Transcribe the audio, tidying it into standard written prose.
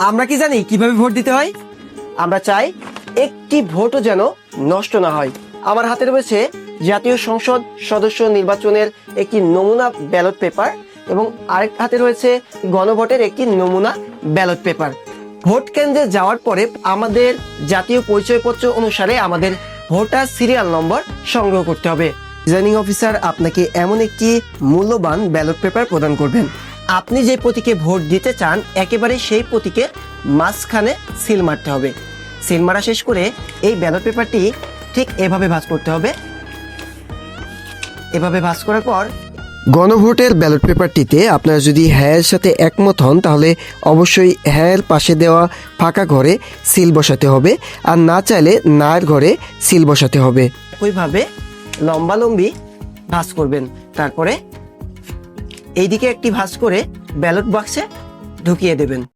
আমরা কি জানি কিভাবে ভোট দিতে হয়? আমরা চাই একটি ভোটও যেন নষ্ট না হয়। আমার হাতে রয়েছে জাতীয় সংসদ সদস্য নির্বাচনের একটি নমুনা ব্যালট পেপার এবং আরেক হাতে রয়েছে গণভোটের একটি নমুনা ব্যালট পেপার। ভোট কেন্দ্রে যাওয়ার পরে আমাদের জাতীয় পরিচয়পত্র অনুসারে আমাদের ভোটার সিরিয়াল নম্বর সংগ্রহ করতে হবে। রিটার্নিং অফিসার আপনাকে এমন একটি মূল্যবান ব্যালট পেপার প্রদান করবেন। আপনি যে প্রতীকে ভোট দিতে চান একেবারে সেই প্রতীকের মাঝখানে সিল মারতে হবে। সিল মারা শেষ করে এই ব্যালট পেপারটি ঠিক এভাবে ভাঁজ করতে হবে। এভাবে ভাঁজ করার পর গণভোটের ব্যালট পেপারটিতে আপনারা যদি হ্যাঁর সাথে একমত হন তাহলে অবশ্যই হ্যাঁর পাশে দেওয়া ফাঁকা ঘরে সিল বসাতে হবে, আর না চাইলে নায়ের ঘরে সিল বসাতে হবে। ওইভাবে লম্বালম্বি ভাঁজ করবেন। তারপরে এইদিকে একটি ভাঁজ করে ব্যালট বাক্সে ঢুকিয়ে দেবেন।